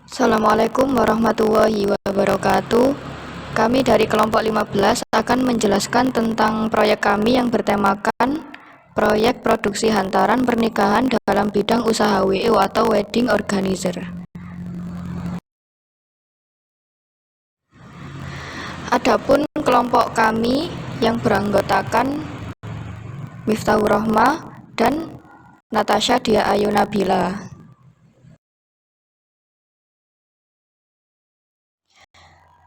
Assalamualaikum warahmatullahi wabarakatuh. Kami dari kelompok 15 akan menjelaskan tentang proyek kami yang bertemakan proyek produksi hantaran pernikahan dalam bidang usaha WO atau Wedding Organizer. Adapun kelompok kami yang beranggotakan Miftahur Rohmah dan Natasha Dia Ayu Nabila.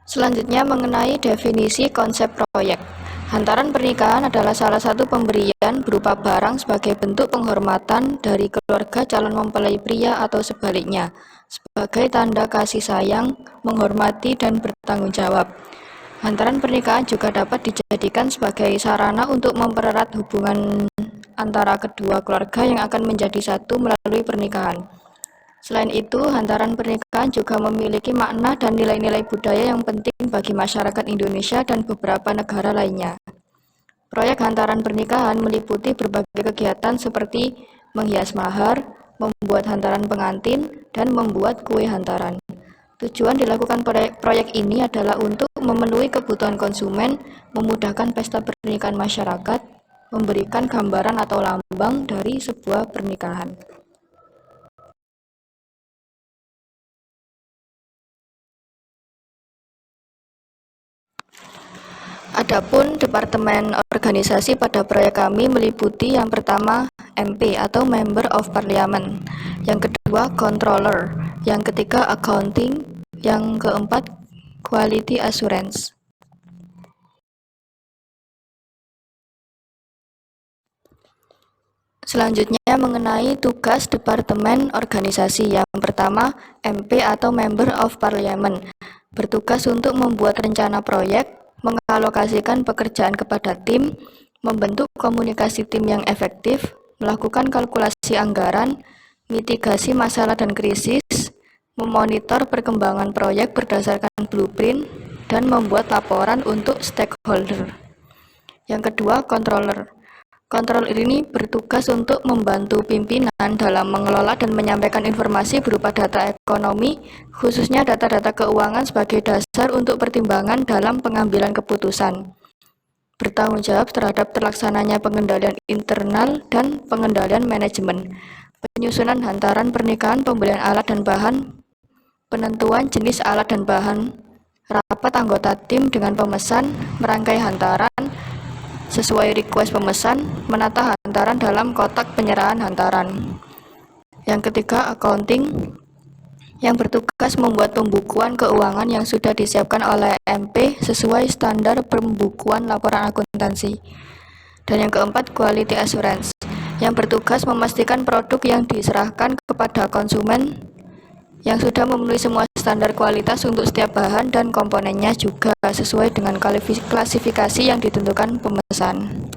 Selanjutnya mengenai definisi konsep proyek. Hantaran pernikahan adalah salah satu pemberian berupa barang sebagai bentuk penghormatan dari keluarga calon mempelai pria atau sebaliknya, sebagai tanda kasih sayang, menghormati, dan bertanggung jawab. Hantaran pernikahan juga dapat dijadikan sebagai sarana untuk mempererat hubungan antara kedua keluarga yang akan menjadi satu melalui pernikahan. Selain itu, hantaran pernikahan juga memiliki makna dan nilai-nilai budaya yang penting bagi masyarakat Indonesia dan beberapa negara lainnya. Proyek hantaran pernikahan meliputi berbagai kegiatan seperti menghias mahar, membuat hantaran pengantin, dan membuat kue hantaran. Tujuan dilakukan proyek ini adalah untuk memenuhi kebutuhan konsumen, memudahkan pesta pernikahan masyarakat, memberikan gambaran atau lambang dari sebuah pernikahan. Adapun departemen organisasi pada proyek kami meliputi yang pertama MP atau Member of Parliament, yang kedua Controller, yang ketiga Accounting, yang keempat Quality Assurance. Selanjutnya mengenai tugas departemen organisasi. Yang pertama MP atau Member of Parliament bertugas untuk membuat rencana proyek, mengalokasikan pekerjaan kepada tim, membentuk komunikasi tim yang efektif, melakukan kalkulasi anggaran, mitigasi masalah dan krisis, memonitor perkembangan proyek berdasarkan blueprint, dan membuat laporan untuk stakeholder. Yang kedua, controller. Controller ini bertugas untuk membantu pimpinan dalam mengelola dan menyampaikan informasi berupa data ekonomi, khususnya data-data keuangan sebagai dasar untuk pertimbangan dalam pengambilan keputusan. Bertanggung jawab terhadap terlaksananya pengendalian internal dan pengendalian manajemen, penyusunan hantaran pernikahan, pembelian alat dan bahan, penentuan jenis alat dan bahan, rapat anggota tim dengan pemesan, merangkai hantaran sesuai request pemesan, menata hantaran dalam kotak penyerahan hantaran. Yang ketiga, accounting, yang bertugas membuat pembukuan keuangan yang sudah disiapkan oleh MP sesuai standar pembukuan laporan akuntansi. Dan yang keempat, quality assurance, yang bertugas memastikan produk yang diserahkan kepada konsumen yang sudah memenuhi semua standar kualitas untuk setiap bahan dan komponennya juga sesuai dengan klasifikasi yang ditentukan pemesan.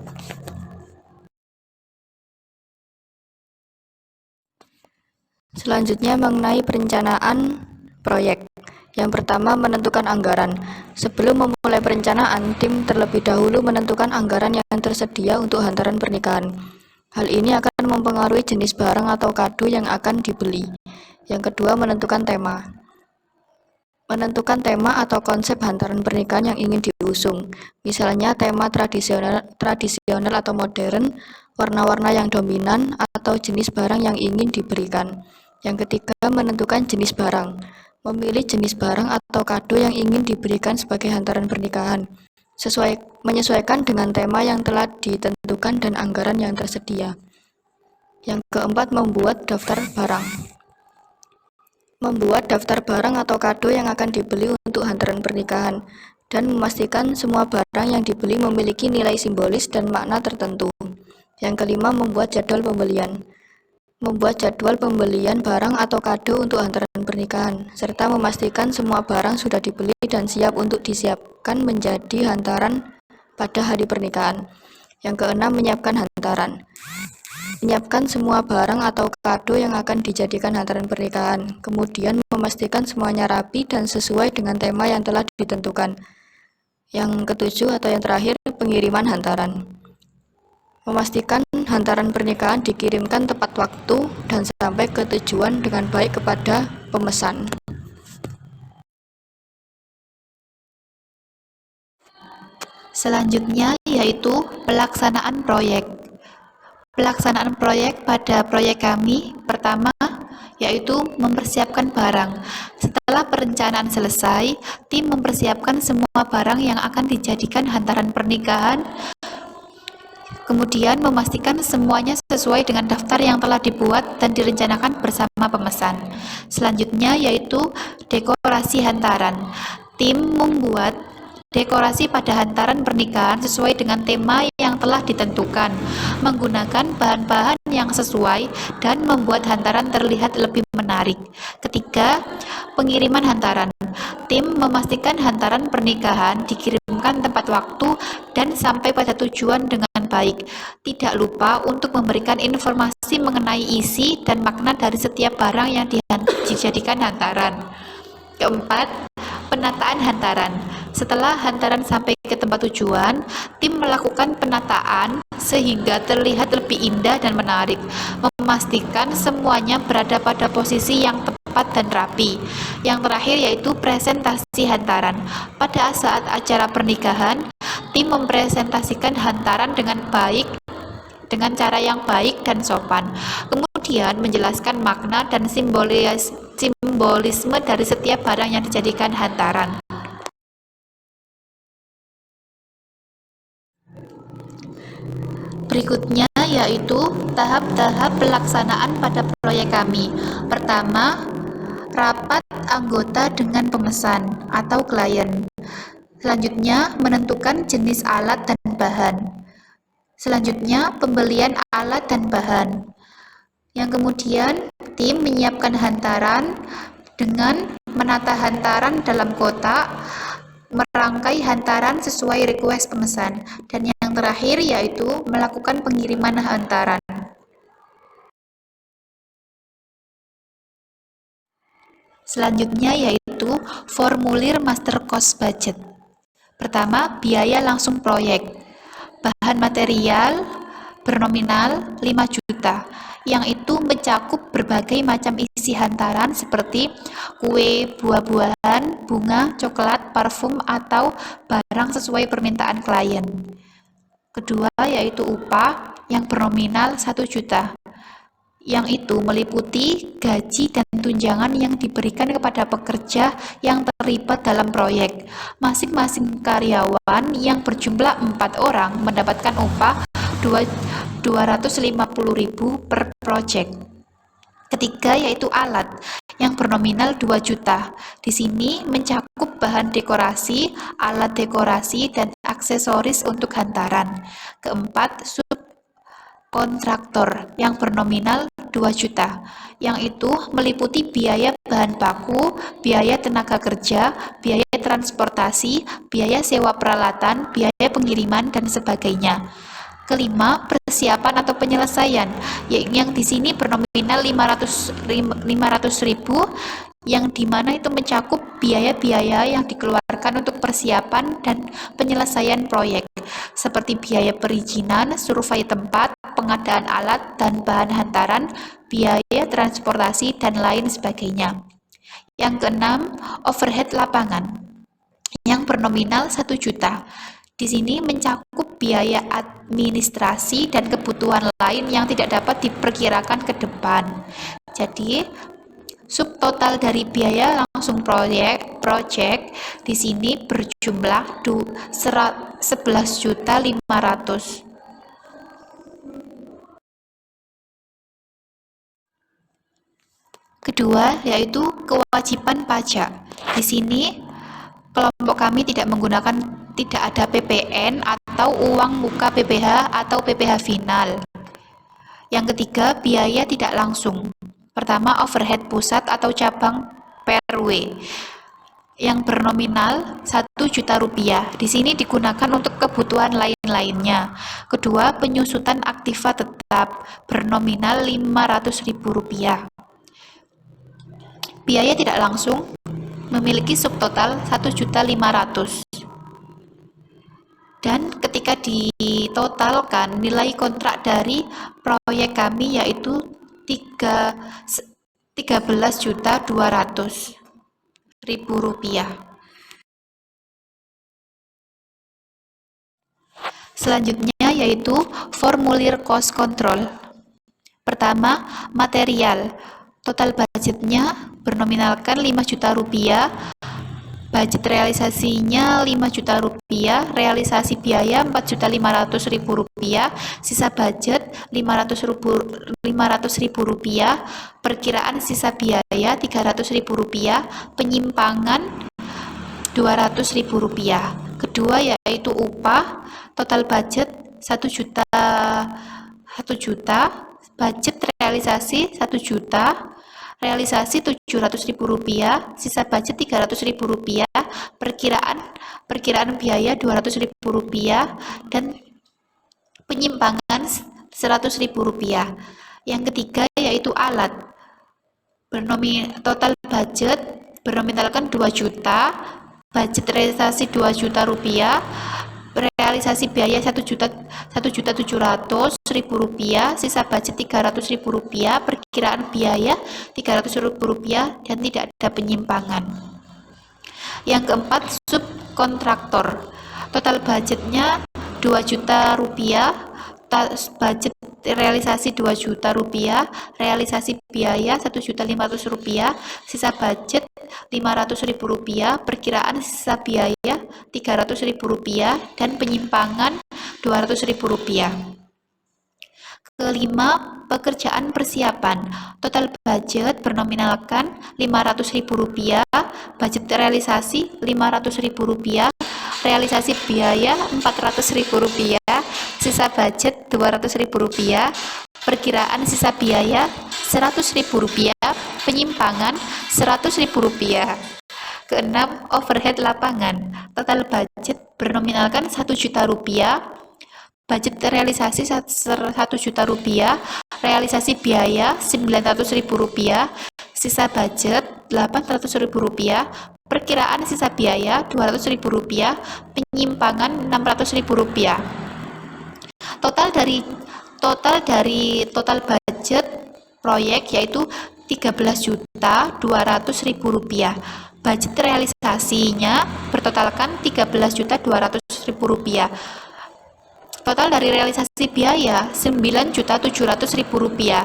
Selanjutnya mengenai perencanaan proyek. Yang pertama, menentukan anggaran. Sebelum memulai perencanaan, tim terlebih dahulu menentukan anggaran yang tersedia untuk hantaran pernikahan. Hal ini akan mempengaruhi jenis barang atau kado yang akan dibeli. Yang kedua, menentukan tema. Menentukan tema atau konsep hantaran pernikahan yang ingin diusung. Misalnya tema tradisional atau modern, warna-warna yang dominan, atau jenis barang yang ingin diberikan. Yang ketiga, menentukan jenis barang. Memilih jenis barang atau kado yang ingin diberikan sebagai hantaran pernikahan, menyesuaikan dengan tema yang telah ditentukan dan anggaran yang tersedia. Yang keempat, membuat daftar barang. Membuat daftar barang atau kado yang akan dibeli untuk hantaran pernikahan, dan memastikan semua barang yang dibeli memiliki nilai simbolis dan makna tertentu. Yang kelima, membuat jadwal pembelian. Membuat jadwal pembelian barang atau kado untuk hantaran pernikahan, serta memastikan semua barang sudah dibeli dan siap untuk disiapkan menjadi hantaran pada hari pernikahan. Yang keenam, menyiapkan hantaran. Menyiapkan semua barang atau kado yang akan dijadikan hantaran pernikahan, kemudian memastikan semuanya rapi dan sesuai dengan tema yang telah ditentukan. Yang ketujuh atau yang terakhir, pengiriman hantaran. Memastikan hantaran pernikahan dikirimkan tepat waktu dan sampai ke tujuan dengan baik kepada pemesan. Selanjutnya yaitu pelaksanaan proyek. Pelaksanaan proyek pada proyek kami pertama yaitu mempersiapkan barang. Setelah perencanaan selesai, tim mempersiapkan semua barang yang akan dijadikan hantaran pernikahan, kemudian memastikan semuanya sesuai dengan daftar yang telah dibuat dan direncanakan bersama pemesan. Selanjutnya yaitu dekorasi hantaran. Tim membuat dekorasi pada hantaran pernikahan sesuai dengan tema yang telah ditentukan, menggunakan bahan-bahan yang sesuai dan membuat hantaran terlihat lebih menarik. Ketiga, pengiriman hantaran. Tim memastikan hantaran pernikahan dikirimkan tepat waktu dan sampai pada tujuan dengan baik. Tidak lupa untuk memberikan informasi mengenai isi dan makna dari setiap barang yang dijadikan hantaran. Keempat, penataan hantaran. Setelah hantaran sampai ke tempat tujuan, tim melakukan penataan sehingga terlihat lebih indah dan menarik, memastikan semuanya berada pada posisi yang tepat dan rapi. Yang terakhir yaitu presentasi hantaran. Pada saat acara pernikahan, tim mempresentasikan hantaran dengan baik, dengan cara yang baik dan sopan. Kemudian menjelaskan makna dan simbolisme dari setiap barang yang dijadikan hantaran. Berikutnya yaitu tahap-tahap pelaksanaan pada proyek kami. Pertama, rapat anggota dengan pemesan atau klien. Selanjutnya, menentukan jenis alat dan bahan. Selanjutnya, pembelian alat dan bahan. Yang kemudian, tim menyiapkan hantaran dengan menata hantaran dalam kotak, merangkai hantaran sesuai request pemesan, dan yang terakhir yaitu melakukan pengiriman hantaran. Selanjutnya yaitu formulir master cost budget. Pertama, biaya langsung proyek. Bahan material bernominal 5 juta, yang itu mencakup berbagai macam isi hantaran seperti kue, buah-buahan, bunga, coklat, parfum, atau barang sesuai permintaan klien. Kedua yaitu upah yang bernominal 1 juta, yang itu meliputi gaji dan tunjangan yang diberikan kepada pekerja yang terlibat dalam proyek. Masing-masing karyawan yang berjumlah 4 orang mendapatkan upah 250.000 per proyek. Ketiga yaitu alat yang bernominal 2 juta. Di sini mencakup bahan dekorasi, alat dekorasi, dan aksesoris untuk hantaran. Keempat, kontraktor yang bernominal 2 juta, yang itu meliputi biaya bahan baku, biaya tenaga kerja, biaya transportasi, biaya sewa peralatan, biaya pengiriman, dan sebagainya. Kelima, persiapan atau penyelesaian, yang di sini bernominal 500.000, yang dimana itu mencakup biaya-biaya yang dikeluarkan untuk persiapan dan penyelesaian proyek, seperti biaya perizinan, survei tempat, pengadaan alat dan bahan hantaran, biaya transportasi, dan lain sebagainya. Yang keenam, overhead lapangan, yang bernominal 1 juta. Di sini mencakup biaya administrasi dan kebutuhan lain yang tidak dapat diperkirakan ke depan. Jadi, subtotal dari biaya langsung proyek di sini berjumlah 11.500.000. Kedua yaitu kewajiban pajak. Di sini kelompok kami tidak ada PPN atau uang muka PPh atau PPh final. Yang ketiga, biaya tidak langsung. Pertama, overhead pusat atau cabang PRW yang bernominal 1 juta rupiah. Di sini digunakan untuk kebutuhan lain-lainnya. Kedua, penyusutan aktiva tetap bernominal 500.000 rupiah. Biaya tidak langsung memiliki subtotal 1.500.000. Dan ketika ditotalkan nilai kontrak dari proyek kami yaitu 13.200.000 rupiah. Selanjutnya yaitu formulir cost control. Pertama, material. Total budgetnya bernominalkan 5 juta rupiah. Budget realisasinya 5 juta rupiah, realisasi biaya 4.500.000 rupiah, sisa budget 500.000 rupiah, perkiraan sisa biaya 300.000 rupiah, penyimpangan 200.000 rupiah. Kedua yaitu upah, total budget 1 juta, budget realisasi 1 juta, realisasi 700.000 rupiah, sisa budget 300.000 rupiah, perkiraan biaya 200.000 rupiah, dan penyimpangan 100.000 rupiah. Yang ketiga yaitu alat. Total budget bernominalkan 2 juta, budget realisasi 2 juta rupiah, realisasi biaya 1.700.000 rupiah, sisa budget 300.000 rupiah, perkiraan biaya 300.000 rupiah, dan tidak ada penyimpangan. Yang keempat, subkontraktor. Total budgetnya 2 juta rupiah, budget realisasi 2 juta rupiah, realisasi biaya 1.500.000 rupiah, sisa budget 500.000 rupiah, perkiraan sisa biaya 300.000 rupiah, dan penyimpangan 200.000 rupiah. Kelima, pekerjaan persiapan. Total budget bernominalkan 500.000 rupiah, budget realisasi 500.000 rupiah, realisasi biaya 400.000 rupiah, sisa budget 200.000 rupiah, perkiraan sisa biaya 100.000 rupiah, penyimpangan 100.000 rupiah. Keenam, overhead lapangan. Total budget bernominalkan 1 juta rupiah, budget realisasi 1 juta rupiah, realisasi biaya 900.000 rupiah, sisa budget 800.000 rupiah, perkiraan sisa biaya 200.000 rupiah, penyimpangan 600.000 rupiah. Total dari total budget proyek yaitu 13.200.000 rupiah. Budget realisasinya bertotalkan 13.200.000 rupiah. Total dari realisasi biaya 9.700.000 rupiah.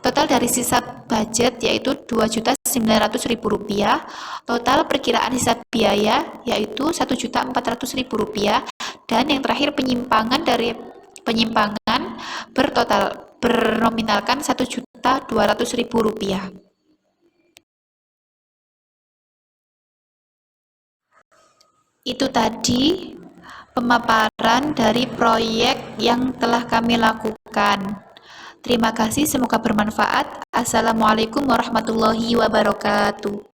Total dari sisa budget yaitu 2.900.000 rupiah. Total perkiraan sisa biaya yaitu 1.400.000 rupiah. Dan yang terakhir penyimpangan bernominalkan 1.200.000 rupiah. Itu tadi pemaparan dari proyek yang telah kami lakukan. Terima kasih, semoga bermanfaat. Assalamualaikum warahmatullahi wabarakatuh.